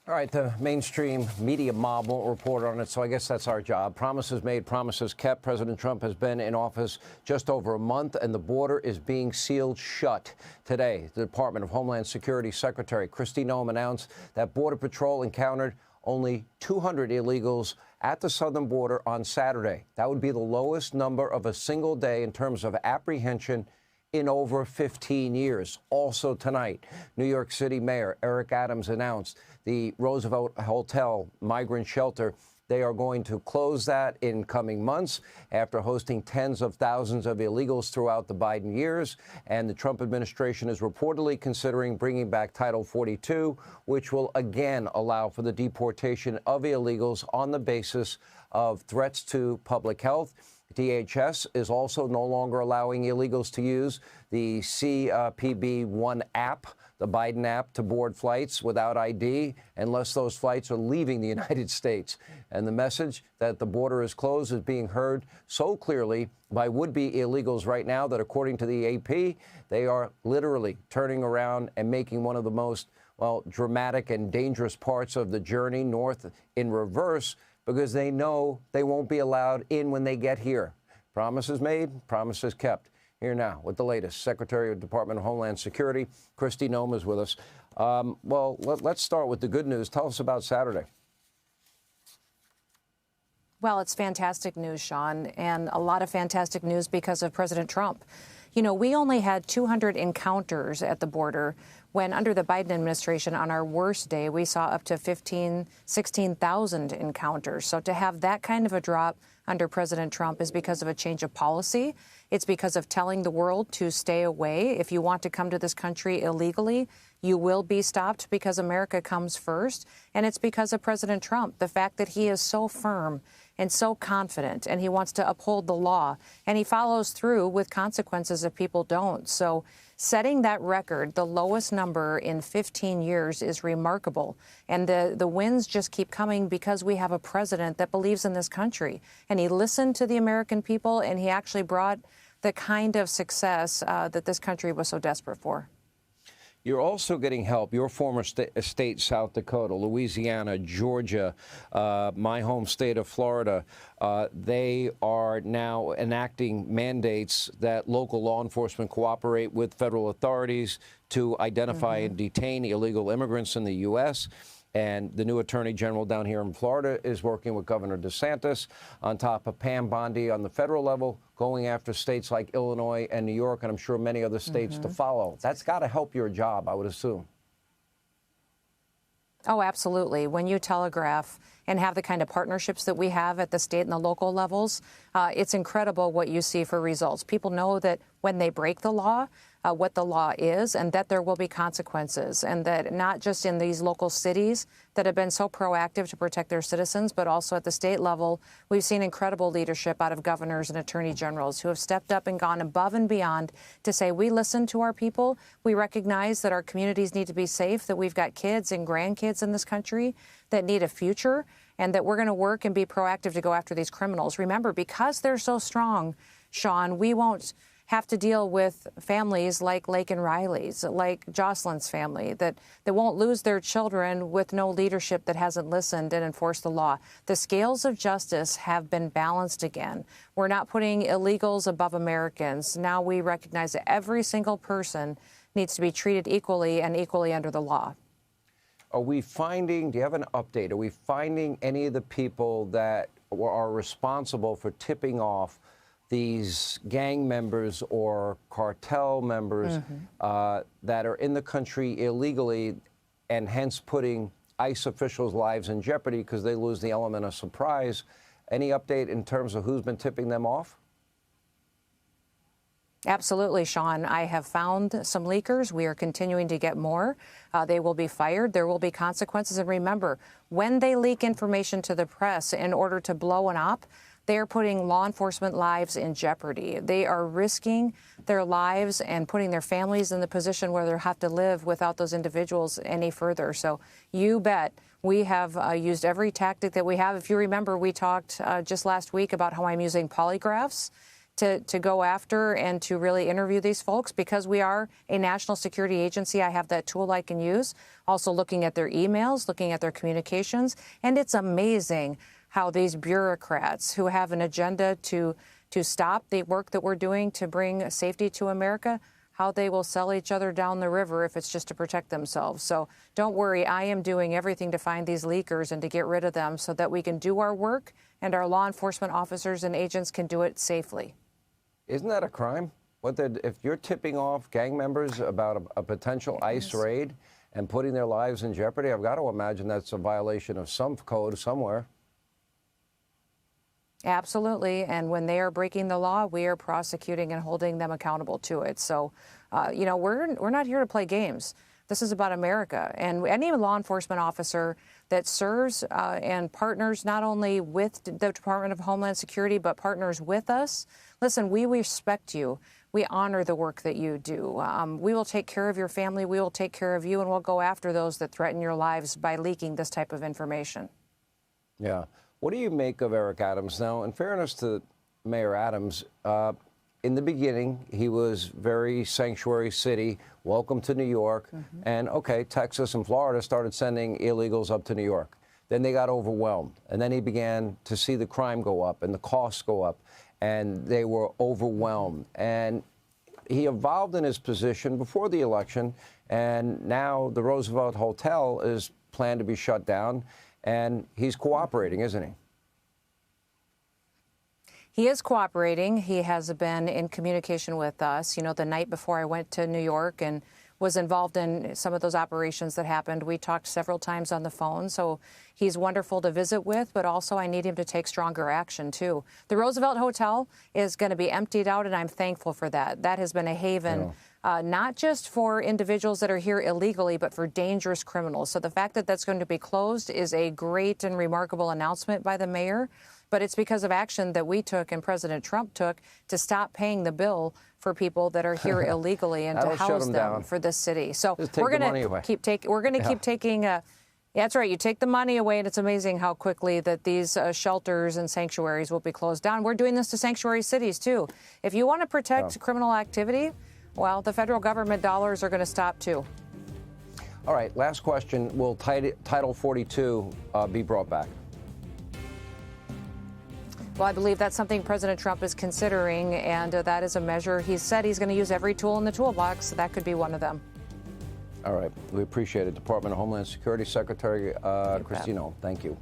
All right, the mainstream media mob won't report on it, so I guess that's our job. Promises made, promises kept. President Trump has been in office just over a month, and the border is being sealed shut. Today, the Department of Homeland Security Secretary Kristi Noem announced that Border Patrol encountered only 200 illegals at the southern border on Saturday. That would be the lowest number of a single day in terms of apprehension in over 15 years. Also tonight, New York City Mayor Eric Adams announced the Roosevelt Hotel migrant shelter. They are going to close that in coming months after hosting tens of thousands of illegals throughout the Biden years. And the Trump administration is reportedly considering bringing back Title 42, which will again allow for the deportation of illegals on the basis of threats to public health. DHS is also no longer allowing illegals to use the CPB-1 app, the Biden app, to board flights without ID unless those flights are leaving the United States. And the message that the border is closed is being heard so clearly by would-be illegals right now that, according to the AP, they are literally turning around and making one of the most, dramatic and dangerous parts of the journey north in reverse, because they know they won't be allowed in when they get here. Promises made, promises kept. Here now with the latest, Secretary of the Department of Homeland Security, Kristi Noem, is with us. Let's start with the good news. Tell us about Saturday. Well, it's fantastic news, Sean, and a lot of fantastic news because of President Trump. You know, we only had 200 encounters at the border when under the Biden administration on our worst day, we saw up to 16,000 encounters. So to have that kind of a drop under President Trump is because of a change of policy. It's because of telling the world to stay away. If you want to come to this country illegally, you will be stopped because America comes first. And it's because of President Trump, the fact that he is so firm and so confident, and he wants to uphold the law, and he follows through with consequences if people don't. So setting that record, the lowest number in 15 years, is remarkable. And the wins just keep coming because we have a president that believes in this country. And he listened to the American people, and he actually brought the kind of success that this country was so desperate for. You're also getting help. Your former state, South Dakota, Louisiana, Georgia, my home state of Florida, they are now enacting mandates that local law enforcement cooperate with federal authorities to identify and detain illegal immigrants in the U.S. And the new attorney general down here in Florida is working with Governor DeSantis on top of Pam Bondi on the federal level, going after states like Illinois and New York, and I'm sure many other states to follow. That's got to help your job, I would assume. Oh, absolutely. When you telegraph and have the kind of partnerships that we have at the state and the local levels, it's incredible what you see for results. People know that when they break the law, what the law is, and that there will be consequences, and that not just in these local cities that have been so proactive to protect their citizens, but also at the state level, we've seen incredible leadership out of governors and attorney generals who have stepped up and gone above and beyond to say, we listen to our people, we recognize that our communities need to be safe, that we've got kids and grandkids in this country that need a future, and that we're going to work and be proactive to go after these criminals. Remember, because they're so strong, Sean, we won't have to deal with families like Lake and Riley's, like Jocelyn's family, that won't lose their children with no leadership that hasn't listened and enforced the law. The scales of justice have been balanced again. We're not putting illegals above Americans. Now we recognize that every single person needs to be treated equally and equally under the law. Are we finding, do you have an update? Are we finding any of the people that are responsible for tipping off these gang members or cartel members that are in the country illegally and hence putting ICE officials' lives in jeopardy because they lose the element of surprise? Any update in terms of who's been tipping them off? Absolutely, Sean. I have found some leakers. We are continuing to get more. They will be fired. There will be consequences. And remember, when they leak information to the press in order to blow an op, they are putting law enforcement lives in jeopardy. They are risking their lives and putting their families in the position where they'll have to live without those individuals any further. So you bet we have used every tactic that we have. If you remember, we talked just last week about how I'm using polygraphs to go after and to really interview these folks because we are a national security agency. I have that tool I can use. Also looking at their emails, looking at their communications. And it's amazing how these bureaucrats who have an agenda to stop the work that we're doing to bring safety to America, how they will sell each other down the river if it's just to protect themselves. So don't worry, I am doing everything to find these leakers and to get rid of them so that we can do our work and our law enforcement officers and agents can do it safely. Isn't that a crime? If you're tipping off gang members about a potential ICE raid and putting their lives in jeopardy, I've got to imagine that's a violation of some code somewhere. Absolutely. And when they are breaking the law, we are prosecuting and holding them accountable to it. So, we're not here to play games. This is about America. And any law enforcement officer that serves and partners not only with the Department of Homeland Security, but partners with us, listen, we respect you. We honor the work that you do. We will take care of your family. We will take care of you, and we'll go after those that threaten your lives by leaking this type of information. Yeah. What do you make of Eric Adams now? In fairness to Mayor Adams, in the beginning, he was very sanctuary city, welcome to New York. And, okay, Texas and Florida started sending illegals up to New York. Then they got overwhelmed. And then he began to see the crime go up and the costs go up. And they were overwhelmed. And he evolved in his position before the election. And now the Roosevelt Hotel is planned to be shut down. And he's cooperating, isn't he? He is cooperating. He has been in communication with us. You know, the night before I went to New York and was involved in some of those operations that happened, we talked several times on the phone. So he's wonderful to visit with, but also I need him to take stronger action, too. The Roosevelt Hotel is going to be emptied out, and I'm thankful for that. That has been a haven. Not just for individuals that are here illegally, but for dangerous criminals. So the fact that that's going to be closed is a great and remarkable announcement by the mayor. But it's because of action that we took and President Trump took to stop paying the bill for people that are here illegally and to house them for this city. So we're going to keep taking. That's right. You take the money away, and it's amazing how quickly that these shelters and sanctuaries will be closed down. We're doing this to sanctuary cities, too. If you want to protect criminal activity, well, the federal government dollars are going to stop, too. All right. Last question. Will Title 42 be brought back? Well, I believe that's something President Trump is considering, and that is a measure. He said he's going to use every tool in the toolbox. So that could be one of them. All right. We appreciate it. Department of Homeland Security Secretary Kristi Noem. Thank you.